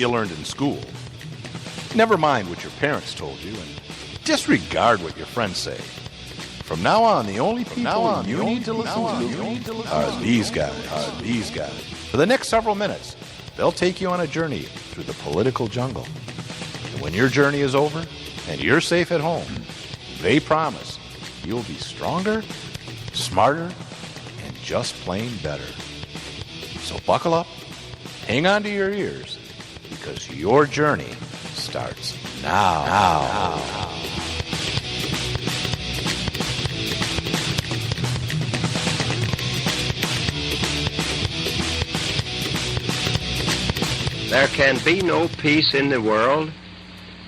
you learned in school. Never mind what your parents told you, and disregard what your friends say. From now on, the only people you need to listen to are these guys. For the next several minutes, they'll take you on a journey through the political jungle. And when your journey is over and you're safe at home, they promise you'll be stronger, smarter, and just plain better. So buckle up, hang on to your ears, because your journey starts now. There can be no peace in the world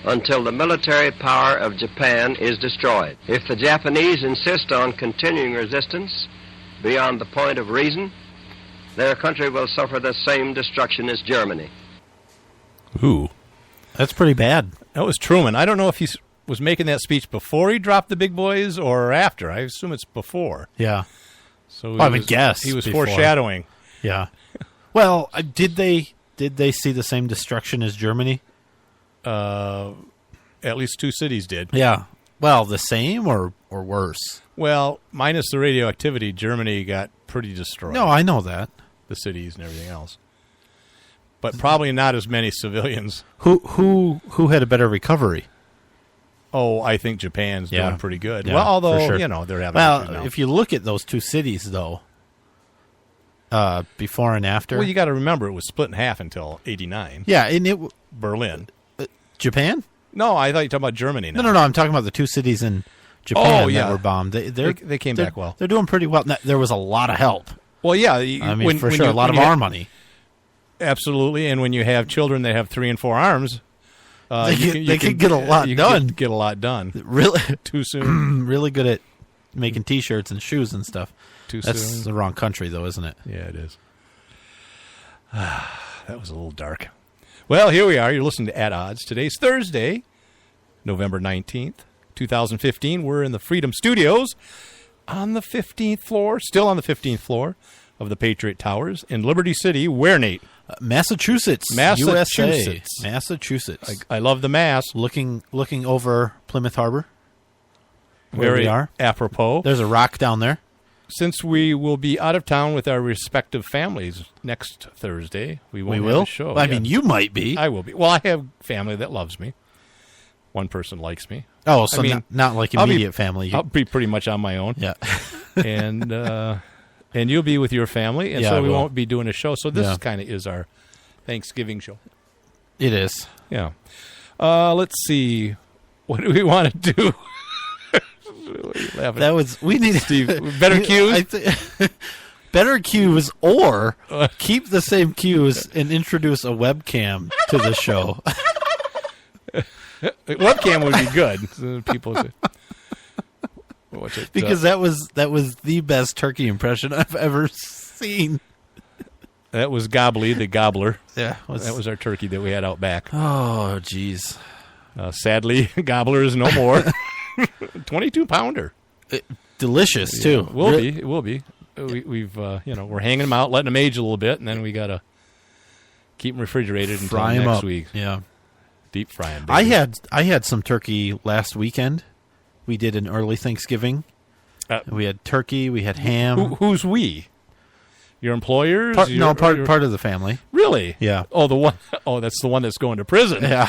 until the military power of Japan is destroyed. If the Japanese insist on continuing resistance beyond the point of reason, their country will suffer the same destruction as Germany. Ooh. That's pretty bad. That was Truman. I don't know if he was making that speech before he dropped the big boys or after. I assume it's before. Yeah. So I would guess he was before. foreshadowing. Yeah. Well, did they see the same destruction as Germany? At least 2 cities did. Yeah. Well, the same or worse? Well, minus the radioactivity, Germany got pretty destroyed. No, I know that. The cities and everything else. But probably not as many civilians. Who had a better recovery? Oh, I think Japan's doing pretty good. Yeah, well, although, for sure. They're having issues now. If you look at those 2 cities, though, before and after. Well, you got to remember it was split in half until 89. Yeah, and Berlin. Japan? No, I thought you were talking about Germany now. No, I'm talking about the 2 cities in Japan that were bombed. They came back well. They're doing pretty well. There was a lot of help. Well, yeah. I mean, for sure, a lot of our money. Absolutely, and when you have children that have 3 and 4 arms, they can get a lot done. Get a lot done. Really, too soon. Really good at making T-shirts and shoes and stuff. That's soon. the wrong country, though, isn't it? Yeah, it is. That was a little dark. Well, here we are. You're listening to At Odds. Today's Thursday, November 19th, 2015. We're in the Freedom Studios on the 15th floor, still on the 15th floor of the Patriot Towers in Liberty City. Where, Nate? Massachusetts. USA. Massachusetts. I love the Mass. Looking over Plymouth Harbor. Very we are. Apropos. There's a rock down there. Since we will be out of town with our respective families next Thursday, we won't have a show. Well, I mean, you might be. I will be. Well, I have family that loves me. One person likes me. Oh, so not like immediate family. I'll be pretty much on my own. Yeah. And you'll be with your family, and yeah, so we won't be doing a show. So this kind of is our Thanksgiving show. It is. Yeah. Let's see. What do we want to do? We need Steve. Better cues. Better cues, or keep the same cues and introduce a webcam to the show. Webcam would be good. So people say, because that was the best turkey impression I've ever seen. That was Gobbly, the gobbler. Yeah, that was our turkey that we had out back. Oh, jeez. Sadly, Gobbler is no more. 22-pounder. Delicious too. It will be. We've we're hanging them out, letting them age a little bit, and then we gotta keep them refrigerated until next week. Yeah, deep fry them. Baby. I had some turkey last weekend. We did an early Thanksgiving. We had turkey. We had ham. Who's we? Your employers? Part of the family. Really? Yeah. Oh, the one. Oh, that's the one that's going to prison. Yeah.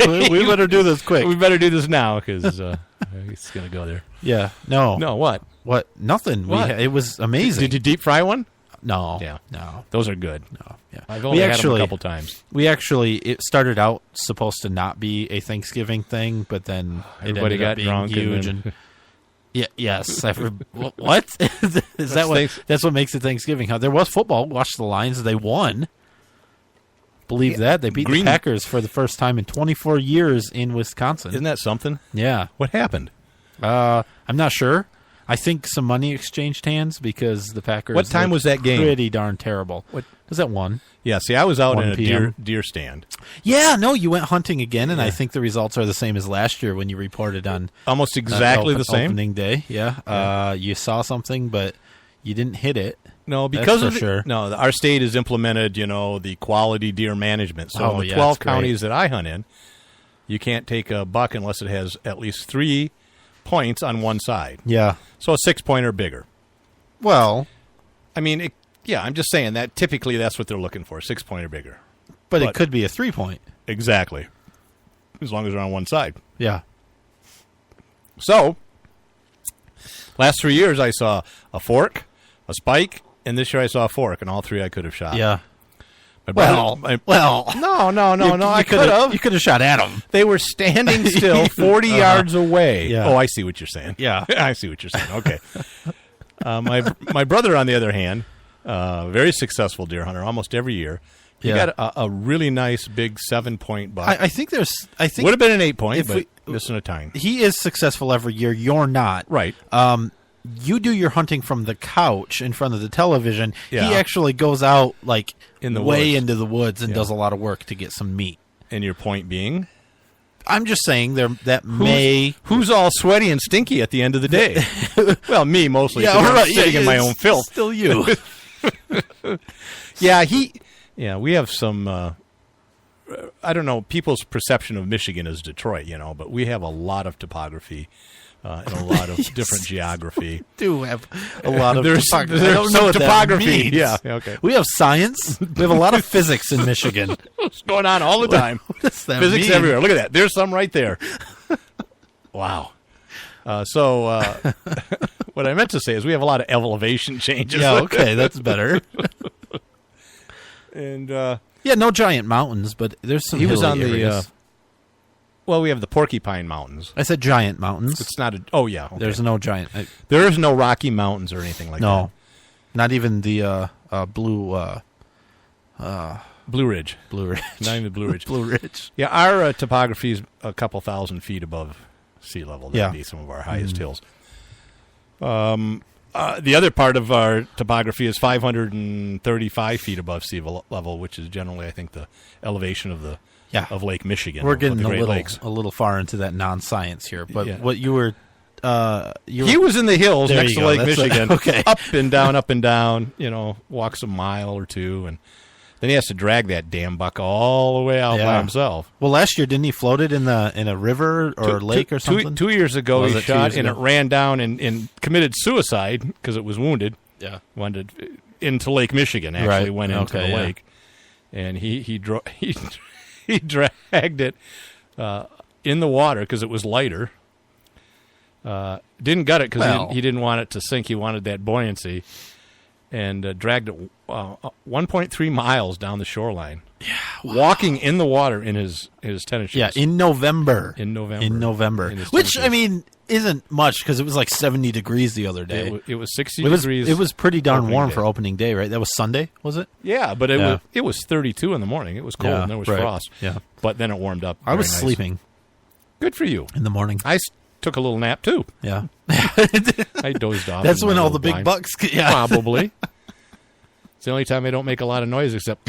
We better do this quick. We better do this now because it's going to go there. Yeah. No. What? What? Nothing. What? It was amazing. Did you deep fry one? No. Yeah. No. Those are good. No. Yeah. I've only had them a couple times. It started out supposed to not be a Thanksgiving thing, but then everybody got drunk huge and yeah, yes. What? Is that what? That's what makes it Thanksgiving. Huh? There was football. Watch the Lions. They won. Believe that. They beat the Packers for the first time in 24 years in Wisconsin. Isn't that something? Yeah. What happened? I'm not sure. I think some money exchanged hands because the Packers. What time was that game? Pretty darn terrible. Was that 1? Yeah, see, I was out in a deer stand. Yeah, no, you went hunting again, and I think the results are the same as last year when you reported on almost exactly the same opening day. Yeah, you saw something, but you didn't hit it. No, because That's of for sure. No, our state has implemented, the quality deer management. So in the 12 that's great. counties that I hunt in, you can't take a buck unless it has at least 3 points on one side. Yeah. So a 6-point or bigger. Well, I mean, I'm just saying that typically that's what they're looking for, 6-point or bigger. but it could be a 3-point. Exactly. As long as they're on one side. Yeah. So, last 3 years I saw a fork, a spike, and this year I saw a fork, and all 3 I could have shot. Yeah. My brother, no, I could have. You could have shot at them. They were standing still 40 yards away. Yeah. Oh, I see what you're saying. Yeah. I see what you're saying. Okay. My brother, on the other hand, very successful deer hunter, almost every year. He got a really nice big 7-point buck. I think would have been an 8-point, but missing a tine. He is successful every year. You're not. Right. You do your hunting from the couch in front of the television. Yeah. He actually goes out like in the way woods. into the woods and does a lot of work to get some meat. And your point being? I'm just saying who's all sweaty and stinky at the end of the day? Well, me mostly. Yeah, 'cause I'm right. sitting in my own filth. Still you. We have some. I don't know. People's perception of Michigan is Detroit, but we have a lot of topography and a lot of different geography. Do have a lot of There's topography. I don't know what topography. That means. Yeah, okay. We have science. We have a lot of physics in Michigan. It's going on all the time. What does that Physics mean? everywhere. Look at that. There's some right there. Wow. What I meant to say is we have a lot of elevation changes. Yeah, okay, that's better. And no giant mountains, but there's some. he was hilly on areas. we have the Porcupine Mountains. I said giant mountains. It's not a. Oh yeah. Okay. There's no giant. There is no Rocky Mountains or anything like that. No, not even the blue. Blue Ridge. Blue Ridge. Not even the Blue Ridge. Blue Ridge. Yeah, our topography is a couple thousand feet above sea level. That'd be some of our highest hills. The other part of our topography is 535 feet above sea level, which is generally, I think, the elevation of of Lake Michigan. We're getting the Great Lakes. a little far into that non-science here, but what you were. He was in the hills There next you to go. Lake That's Michigan. okay. Up and down, walks a mile or two, and then he has to drag that damn buck all the way out by himself. Well, last year, didn't he float it in a river or lake or something? 2 years ago, Was he it 2 shot, years and ago? it ran down and committed suicide because it was wounded. Yeah. Wanted into Lake Michigan, actually Right. went into Okay, the yeah. lake. And he dragged it in the water because it was lighter. Didn't gut it because he didn't want it to sink. He wanted that buoyancy. And dragged it 1.3 miles down the shoreline. Yeah, walking in the water in his tennis shoes. Yeah, in November. In November. In his Which, tennis shoes. Isn't much because it was like 70 degrees the other day. It was 60 degrees. It was pretty darn opening warm day. for opening day, right? That was Sunday, was it? Yeah, but it was 32 in the morning. It was cold and there was frost. Yeah. But then it warmed up. I was very nice. sleeping Good for you. in the morning. I took a little nap too. Yeah. I dozed off. That's in when my all the little big blind. bucks. Yeah. Probably. It's the only time I don't make a lot of noise except.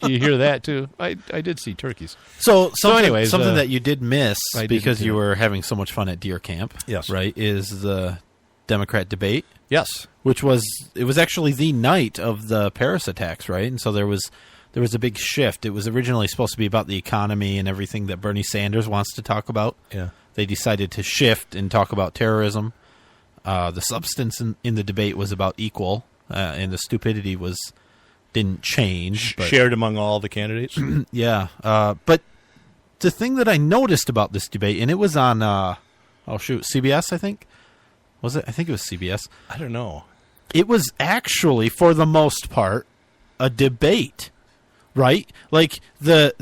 You hear that too. I did see turkeys. So anyways, something that you did miss I did because you too. were having so much fun at deer camp. Yes. Right, is the Democrat debate, Yes. which was actually the night of the Paris attacks, right? And so there was a big shift. It was originally supposed to be about the economy and everything that Bernie Sanders wants to talk about. Yeah. They decided to shift and talk about terrorism. The substance in the debate was about equal, and the stupidity didn't change. But, Shared among all the candidates. yeah. But the thing that I noticed about this debate, and it was on, CBS, I think. Was it? I think it was CBS. I don't know. It was actually, for the most part, a debate, right? Like the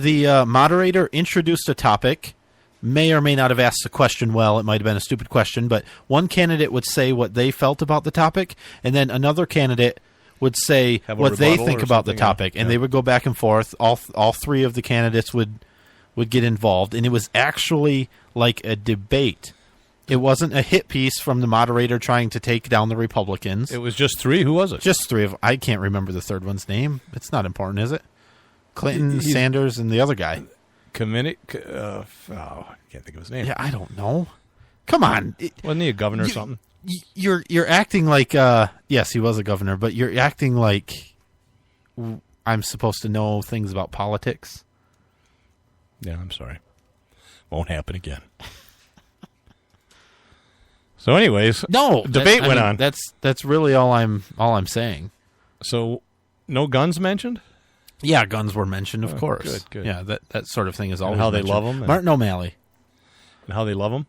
moderator introduced a topic, may or may not have asked a question well. It might have been a stupid question, but one candidate would say what they felt about the topic, and then another candidate would say Have a what they rebuttal think or about the something, topic, and they would go back and forth. All three of the candidates would get involved, and it was actually like a debate. It wasn't a hit piece from the moderator trying to take down the Republicans. It was just three. Who was it? Just three of. I can't remember the third one's name. It's not important, is it? Clinton, He's- Sanders, and the other guy. I can't think of his name. Yeah, I don't know. Come on. Wasn't he a governor or something? You're acting like yes, he was a governor, but you're acting like I'm supposed to know things about politics. Yeah, I'm sorry. Won't happen again. So, anyways, debate went on. That's really all I'm saying. So, no guns mentioned? Yeah, guns were mentioned, of course. Good. Yeah, that sort of thing is always and how mentioned. they love them. Martin O'Malley. And how they love them.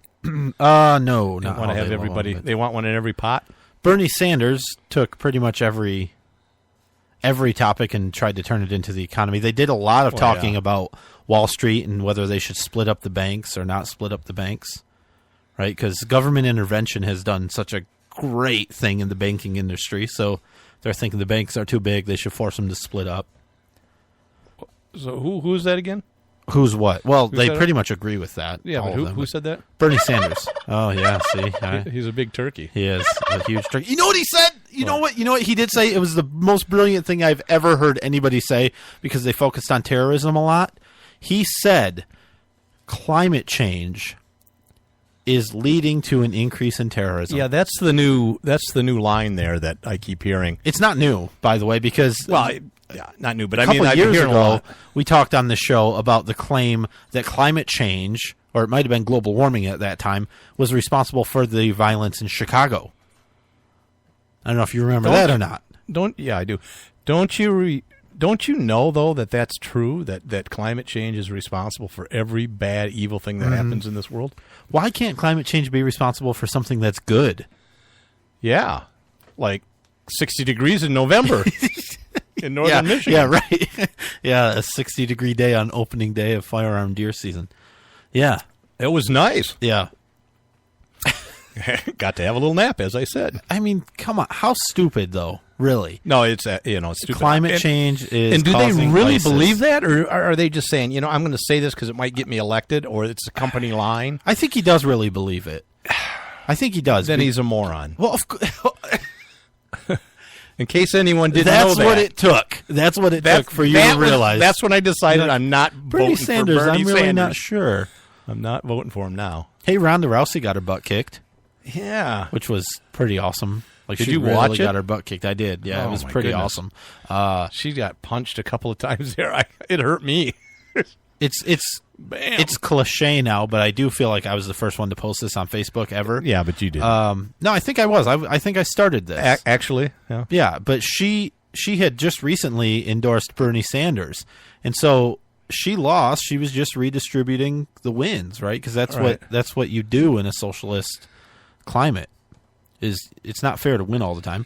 No, They not want to how have they love everybody. 'em, but- They want one in every pot. Bernie Sanders took pretty much every topic and tried to turn it into the economy. They did a lot of talking about Wall Street and whether they should split up the banks or not split up the banks, right? Because government intervention has done such a great thing in the banking industry. So they're thinking the banks are too big. They should force them to split up. So who's that again? Who's what? Well, Who they said pretty much agree with that. Yeah, all but of them. who said that? Bernie Sanders. Oh, yeah, see? He's a big turkey. He is a huge turkey. You know what he said? You know what he did say? It was the most brilliant thing I've ever heard anybody say because they focused on terrorism a lot. He said climate change is leading to an increase in terrorism. Yeah, that's the new line there that I keep hearing. It's not new, by the way, because yeah, not new, but a couple I've years been hearing a ago, lot. we talked on the show about the claim that climate change, or it might have been global warming at that time, was responsible for the violence in Chicago. I don't know if you remember that or not. Yeah, I do. Don't you know though that that's true? That climate change is responsible for every bad, evil thing that happens in this world. Why can't climate change be responsible for something that's good? Yeah, like 60 degrees in November in northern Michigan. Yeah, right. Yeah, a 60-degree day on opening day of firearm deer season. Yeah, it was nice. Yeah. Got to have a little nap, as I said. I mean, come on. How stupid, though, really? No, it's stupid. Climate change is And do they causing really ISIS. believe believe that? Or are they just saying, I'm going to say this because it might get me elected, or it's a company line? I think he does really believe it. I think he does. Then he's a moron. Well, of course. In case anyone didn't know that. That's what it took. That's what it took for you to realize. That's when I decided I'm not Bernie voting Sanders, for Bernie I'm really Sanders. not sure. I'm not voting for him now. Hey, Ronda Rousey got her butt kicked. Yeah. Which was pretty awesome. Like, Did she you really watch it? got her butt kicked. I did. Yeah, Oh, it was my pretty goodness. awesome. She got punched a couple of times there. It hurt me. It's Bam. It's cliche now, but I do feel like I was the first one to post this on Facebook ever. Yeah, but you did. No, I think I was. I think I started this. Actually, yeah. Yeah, but she had just recently endorsed Bernie Sanders, and so she lost. She was just redistributing the wins, right? Because that's what you do in a socialist climate. It's not fair to win all the time.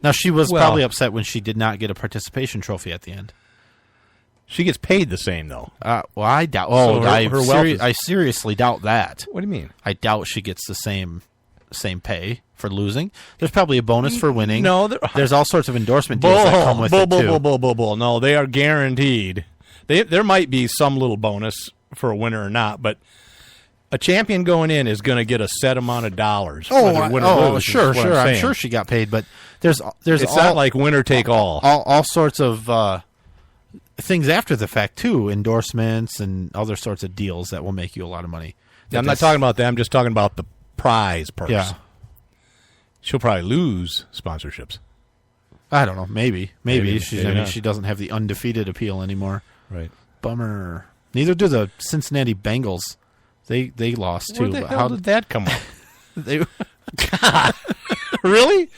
Now, she was probably upset when she did not get a participation trophy at the end. She gets paid the same, though. Well, I doubt. So her wealth is- I seriously doubt that. What do you mean? I doubt she gets the same pay for losing. There's probably a bonus for winning. No, there's all sorts of endorsement deals that come with it too. Bull. No, they are guaranteed. There might be some little bonus for a winner or not, but a champion going in is going to get a set amount of dollars. Whether win or lose, sure. is what I'm I'm sure she got paid, but there's It's not like winner take all. sorts of things after the fact too, endorsements and other sorts of deals that will make you a lot of money. I'm not talking about that. I'm just talking about the prize purse. Yeah. She'll probably lose sponsorships. I don't know. Maybe she's. maybe not. She doesn't have the undefeated appeal anymore. Right. Bummer. Neither do the Cincinnati Bengals. They lost too. Where the but hell did that come up? they? Really?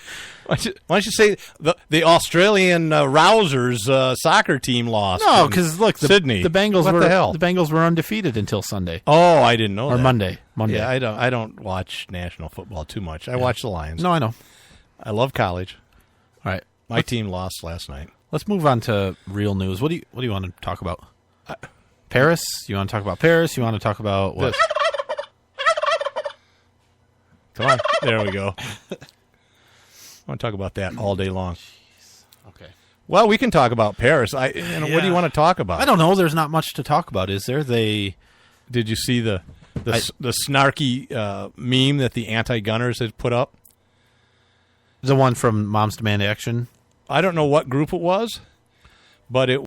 Why don't you say the Australian Rousers soccer team lost? No, in because look, Sydney. The Bengals What were the hell? the Bengals were undefeated until Sunday Oh, I didn't know or that. Monday. Yeah, I don't watch national football too much. I watch the Lions. No, I know. I love college. All right, My team lost last night. let's move on to real news. What do you want to talk about? Paris? You want to talk about Paris? You want to talk about what? This. Come on. There we go. I want to talk about that all day long. Okay. Well, we can talk about Paris. What do you want to talk about? I don't know. There's not much to talk about, is there? Did you see the snarky meme that the anti-gunners had put up? The one from Moms Demand Action. I don't know what group it was, but it